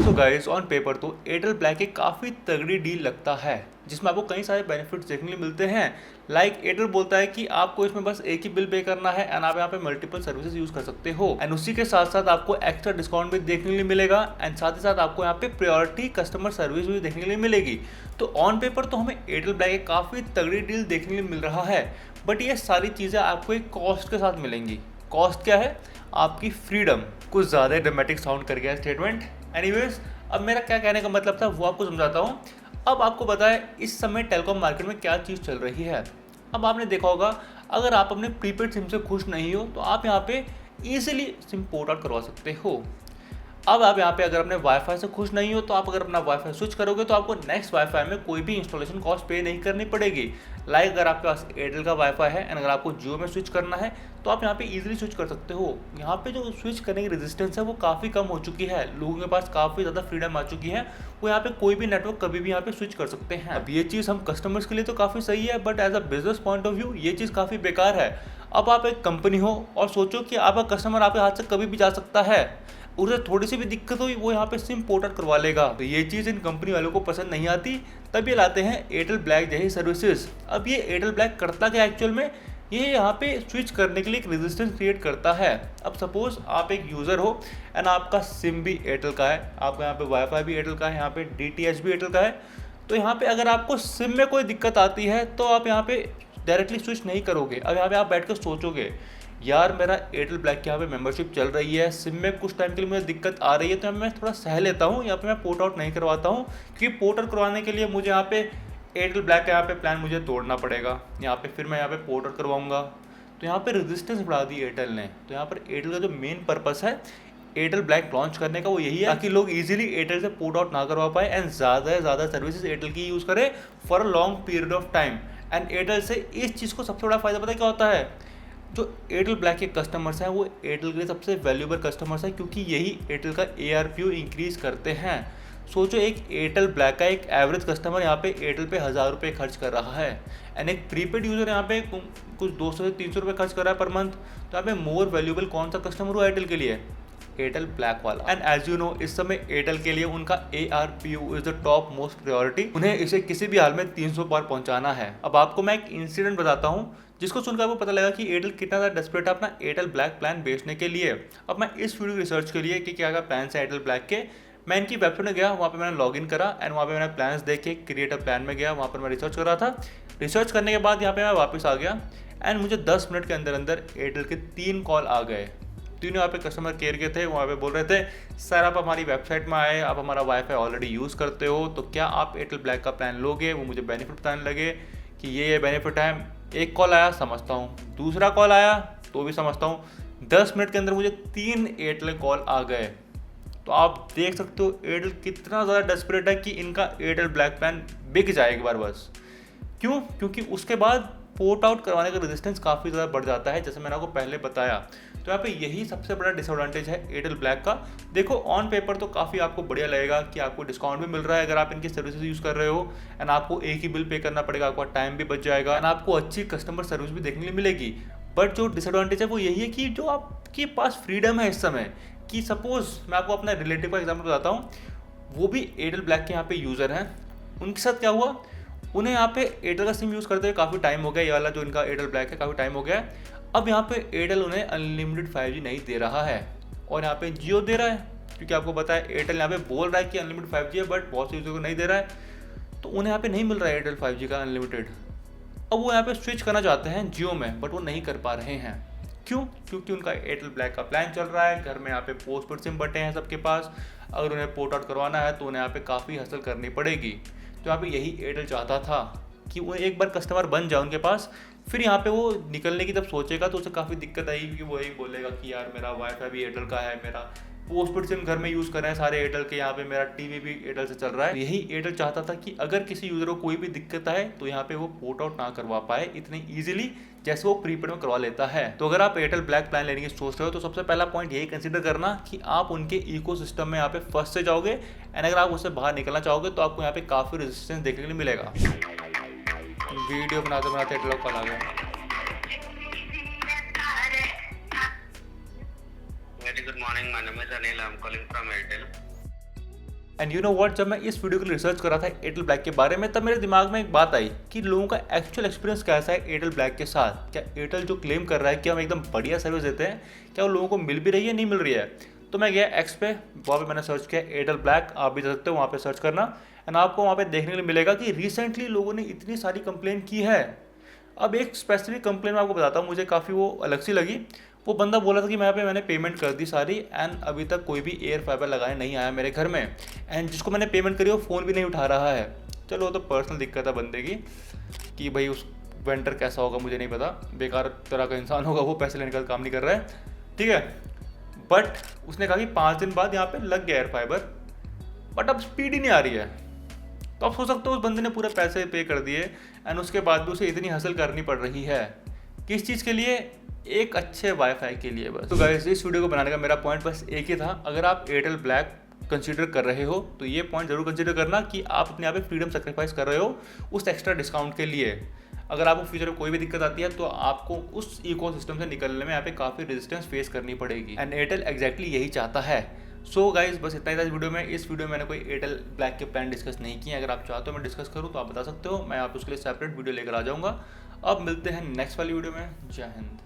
So guys on paper तो Airtel black एक काफ़ी तगड़ी डील लगता है जिसमें आपको कई सारे बेनिफिट्स देखने को मिलते हैं। लाइक एयरटेल बोलता है कि आपको इसमें बस एक ही बिल पे करना है एंड आप यहाँ पे मल्टीपल सर्विसेज यूज कर सकते हो एंड उसी के साथ साथ आपको एक्स्ट्रा डिस्काउंट भी देखने के लिए मिलेगा एंड साथ ही साथ आपको यहाँ पे प्रायोरिटी कस्टमर सर्विस भी देखने के लिए मिलेगी। तो ऑन पेपर तो हमें एयरटेल ब्लैक एक काफ़ी तगड़ी डील देखने के लिए मिल रहा है, बट ये सारी चीज़ें आपको एक कॉस्ट के साथ मिलेंगी। कॉस्ट क्या है? आपकी फ्रीडम। कुछ ज़्यादा ड्रामेटिक साउंड कर गया स्टेटमेंट। एनीवेज, अब मेरा क्या कहने का मतलब था वो आपको समझाता हूँ। अब आपको पता है इस समय टेलीकॉम मार्केट में क्या चीज़ चल रही है। अब आपने देखा होगा, अगर आप अपने प्रीपेड सिम से खुश नहीं हो तो आप यहाँ पे ईजिली सिम पोर्ट आउट करवा सकते हो। अब आप यहाँ पे अगर अपने वाईफाई से खुश नहीं हो तो आप अगर अपना वाईफाई स्विच करोगे तो आपको नेक्स्ट वाईफाई में कोई भी इंस्टॉलेशन कॉस्ट पे नहीं करनी पड़ेगी। लाइक अगर आपके पास एयरटेल का वाईफाई है एंड अगर आपको जियो में स्विच करना है तो आप यहाँ पे इजीली स्विच कर सकते हो। यहाँ पे जो स्विच करने की रेजिस्टेंस है वो काफ़ी कम हो चुकी है, लोगों के पास काफ़ी ज़्यादा फ्रीडम आ चुकी है, वो यहाँ पे कोई भी नेटवर्क कभी भी यहाँ पे स्विच कर सकते हैं। अब ये चीज़ हम कस्टमर्स के लिए तो काफ़ी सही है, but as a business point of view ये चीज़ काफ़ी बेकार है। अब आप एक कंपनी हो और सोचो कि आपका कस्टमर आपके हाथ से कभी भी जा सकता है, उसे थोड़ी सी भी दिक्कत हुई वो यहाँ पे सिम पोर्ट आउट करवा लेगा। तो ये चीज़ इन कंपनी वालों को पसंद नहीं आती, तब ये लाते हैं एयरटेल ब्लैक जैसी सर्विसेज। अब ये एयरटेल ब्लैक करता क्या एक्चुअल में, ये यहाँ पे स्विच करने के लिए एक रेजिस्टेंस क्रिएट करता है। अब सपोज आप एक यूज़र हो एंड आपका सिम भी एयरटेल का है, आपका यहाँ पे वाईफाई भी एयरटेल का है, यहाँ पे डीटीएच भी एयरटेल का है। तो यहाँ पे अगर आपको सिम में कोई दिक्कत आती है तो आप यहाँ पे डायरेक्टली स्विच नहीं करोगे। अब यहाँ पे आप बैठ कर सोचोगे, यार मेरा एयरटेल ब्लैक की यहाँ पे मेंबरशिप चल रही है, सिम में कुछ टाइम के लिए मुझे दिक्कत आ रही है तो मैं थोड़ा सह लेता हूँ, यहाँ पे मैं पोर्ट आउट नहीं करवाता हूँ, क्योंकि पोर्ट आउट करवाने के लिए मुझे यहाँ पे एयरटेल ब्लैक का यहाँ पे प्लान मुझे तोड़ना पड़ेगा, यहाँ पे फिर मैं यहाँ पे पोर्ट आउट करवाऊँगा। तो यहाँ पे रेजिस्टेंस बढ़ा दी एयरटेल ने। तो यहाँ पर एयरटेल का जो मेन पर्पस है एयरटेल ब्लैक लॉन्च करने का वो यही है, ताकि लोग इजीली एयरटेल से पोर्ट आउट ना करवा पाए एंड ज़्यादा से ज़्यादा सर्विसेज एयरटेल की यूज़ करें for a long period of time. And Airtel से इस चीज़ को सबसे बड़ा फ़ायदा पता है क्या होता है? जो एयरटेल ब्लैक के कस्टमर्स हैं वो एयरटेल के लिए सबसे वैल्यूएबल कस्टमर्स हैं, क्योंकि यही एयरटेल का ARPU इंक्रीज करते हैं। सोचो एक एयरटेल ब्लैक का एक एवरेज कस्टमर यहाँ पे एयरटेल पे 1000 रुपये खर्च कर रहा है एंड एक प्रीपेड यूज़र यहाँ पे कुछ 200 से 300 रुपये खर्च कर रहा है पर मंथ। तो यहाँ पे मोर वैल्यूएबल कौन सा कस्टमर हुआ एयरटेल के लिए? एयरटेल ब्लैक वाला। एंड एज यू नो इस समय एयरटेल के लिए उनका ARPU is the top most priority, उन्हें इसे किसी भी हाल में 300 पार पहुंचाना है। अब आपको मैं एक इंसिडेंट बताता हूँ जिसको सुनकर आपको पता लगा कि एयरटेल कितना ज़्यादा डेस्परेट है अपना एयरटेल ब्लैक प्लान बेचने के लिए। अब मैं इस वीडियो रिसर्च के लिए कि क्या क्या प्लान है एयरटेल ब्लैक के, मैं इनकी वेबसाइट में गया, वहाँ पे मैंने लॉगिन करा एंड वहाँ पे मैंने प्लान्स देखे, क्रिएट अ प्लान में गया, वहाँ पर मैं रिसर्च कर रहा था। रिसर्च करने के बाद यहाँ पे मैं वापस आ गया एंड मुझे 10 मिनट के अंदर अंदर एयरटेल के 3 कॉल आ गए। तीनों यहाँ पे कस्टमर केयर के थे, वहाँ पे बोल रहे थे सर आप हमारी वेबसाइट में आए, आप हमारा वाईफाई ऑलरेडी यूज़ करते हो, तो क्या आप एयरटेल ब्लैक का प्लान लोगे? वो मुझे बेनिफिट बताने लगे कि ये बेनिफिट है। एक कॉल आया समझता हूँ, दूसरा कॉल आया तो भी समझता हूँ। 10 मिनट के अंदर मुझे 3 एयरटेल कॉल आ गए। तो आप देख सकते हो एयरटेल कितना ज़्यादा डेस्परेट है कि इनका एयरटेल ब्लैक प्लान बिक जाए एक बार बस। क्यों? क्योंकि उसके बाद पोर्ट आउट करवाने का रेजिस्टेंस काफ़ी ज़्यादा बढ़ जाता है, जैसे मैंने आपको पहले बताया। तो यहाँ पे यही सबसे बड़ा डिसएडवांटेज है एयरटेल ब्लैक का। देखो ऑन पेपर तो काफ़ी आपको बढ़िया लगेगा कि आपको डिस्काउंट भी मिल रहा है अगर आप इनकी सर्विसेज यूज़ कर रहे हो एंड आपको एक ही बिल पे करना पड़ेगा, आपका टाइम भी बच जाएगा एंड आपको अच्छी कस्टमर सर्विस भी देखने को मिलेगी। बट जो डिसएडवांटेज है वो यही है कि जो आपके पास फ्रीडम है इस समय, कि सपोज मैं आपको अपना रिलेटिव का एग्जाम्पल बताता हूँ, वो भी एयरटेल ब्लैक के यहाँ पे यूज़र हैं। उनके साथ क्या हुआ, उन्हें यहाँ पे एयरटेल का सिम यूज़ करते हुए काफ़ी टाइम हो गया, ये वाला जो इनका एयरटेल ब्लैक है काफ़ी टाइम हो गया है। अब यहाँ पे एयरटेल उन्हें अनलिमिटेड 5G नहीं दे रहा है और यहाँ पे जियो दे रहा है, क्योंकि आपको पता है एयरटेल यहाँ पे बोल रहा है कि अनलिमिटेड 5G है, बट बहुत से यूज़र को नहीं दे रहा है, तो उन्हें यहाँ पे नहीं मिल रहा है एयरटेल 5G का अनलिमिटेड। अब वो यहाँ पे स्विच करना चाहते हैं जियो में, बट वो नहीं कर पा रहे हैं। क्यों? क्योंकि उनका एयरटेल ब्लैक का प्लान चल रहा है, घर में यहाँ पे पोस्टपेड सिम बटे हैं सबके पास, अगर उन्हें पोर्ट आउट करवाना है तो उन्हें यहाँ पे काफ़ी हसल करनी पड़ेगी। तो यहाँ पे यही एयरटेल चाहता था कि वो एक बार कस्टमर बन जाए उनके पास, फिर यहाँ पे वो निकलने की जब सोचेगा तो उसे काफ़ी दिक्कत आएगी, क्योंकि वो यही बोलेगा कि यार मेरा वाईफाई भी एयरटेल का है, मेरा पोस्टपेड सिम घर में यूज़ कर रहे हैं सारे एयरटेल के, यहाँ पे मेरा टीवी भी एयरटेल से चल रहा है। यही एयरटेल चाहता था कि अगर किसी यूज़र को कोई भी दिक्कत आए तो यहाँ पे वो पोर्ट आउट ना करवा पाए इतनी ईजिली जैसे वो प्रीपेड में करवा लेता है। तो अगर आप एयरटेल ब्लैक प्लान लेने की सोच रहे हो तो सबसे पहला पॉइंट यही कंसिडर करना कि आप उनके इकोसिस्टम में यहाँ पे फर्स्ट से जाओगे एंड अगर आप उससे बाहर निकलना चाहोगे तो आपको यहाँ पे काफ़ी रेजिस्टेंस देखने के लिए मिलेगा। वीडियो बनाते बनाते एयरटेल कॉल आ गया। Very good morning. My name is Anil. I'm calling from Airtel. And you know what, जब मैं इस वीडियो के लिए रिसर्च कर रहा था एयरटेल ब्लैक के बारे में, तब मेरे दिमाग में एक बात आई कि लोगों का एक्चुअल एक्सपीरियंस कैसा है एयरटेल ब्लैक के साथ। क्या एयरटेल जो क्लेम कर रहा है कि हम एकदम बढ़िया सर्विस देते हैं, क्या वो लोगों को मिल भी रही है, नहीं मिल रही है। तो मैं गया एक्स पे, वहाँ पे मैंने सर्च किया एयरटेल ब्लैक, आप भी जा सकते हो वहाँ पे सर्च करना। एंड आपको वहाँ पे देखने के लिए मिलेगा कि रिसेंटली लोगों ने इतनी सारी कंप्लेन की है। अब एक स्पेसिफिक कंप्लेन मैं आपको बताता हूँ, मुझे काफ़ी वो अलग सी लगी। वो बंदा बोला था कि मैंने पेमेंट कर दी सारी, एंड अभी तक कोई भी एयर फाइबर लगाने नहीं आया मेरे घर में, एंड जिसको मैंने पेमेंट करी वो फ़ोन भी नहीं उठा रहा है। चलो वो तो पर्सनल दिक्कत है बंदे की, कि भाई उस वेंडर कैसा होगा मुझे नहीं पता, बेकार तरह का इंसान होगा वो, पैसे लेने का काम नहीं कर रहा है, ठीक है। बट उसने कहा कि 5 दिन बाद यहाँ पे लग गया एयर फाइबर, बट अब स्पीड ही नहीं आ रही है। तो आप सोच सकते हो उस बंदे ने पूरे पैसे पे कर दिए, एंड उसके बाद भी उसे इतनी हसल करनी पड़ रही है। किस चीज़ के लिए? एक अच्छे वाईफाई के लिए बस। तो गाइस, इस वीडियो को बनाने का मेरा पॉइंट बस एक ही था। अगर आप एयरटेल ब्लैक कंसीडर कर रहे हो तो ये पॉइंट जरूर कंसीडर करना कि आप अपने यहाँ पे फ्रीडम सेक्रीफाइस कर रहे हो उस एक्स्ट्रा डिस्काउंट के लिए। अगर आपको फ्यूचर में कोई भी दिक्कत आती है तो आपको उस इकोसिस्टम से निकलने में यहाँ पे काफ़ी रेजिस्टेंस फेस करनी पड़ेगी, एंड एयरटेल एग्जैक्टली यही चाहता है। सो गाइज, बस इतना ही था इस वीडियो में। इस वीडियो में मैंने कोई एयरटेल ब्लैक के प्लान डिस्कस नहीं किए। अगर आप चाहते हो मैं डिस्कस करूँ तो आप बता सकते हो, मैं आप उसके लिए सेपरेट वीडियो लेकर आ जाऊँगा। अब मिलते हैं नेक्स्ट वाली वीडियो में। जय हिंद।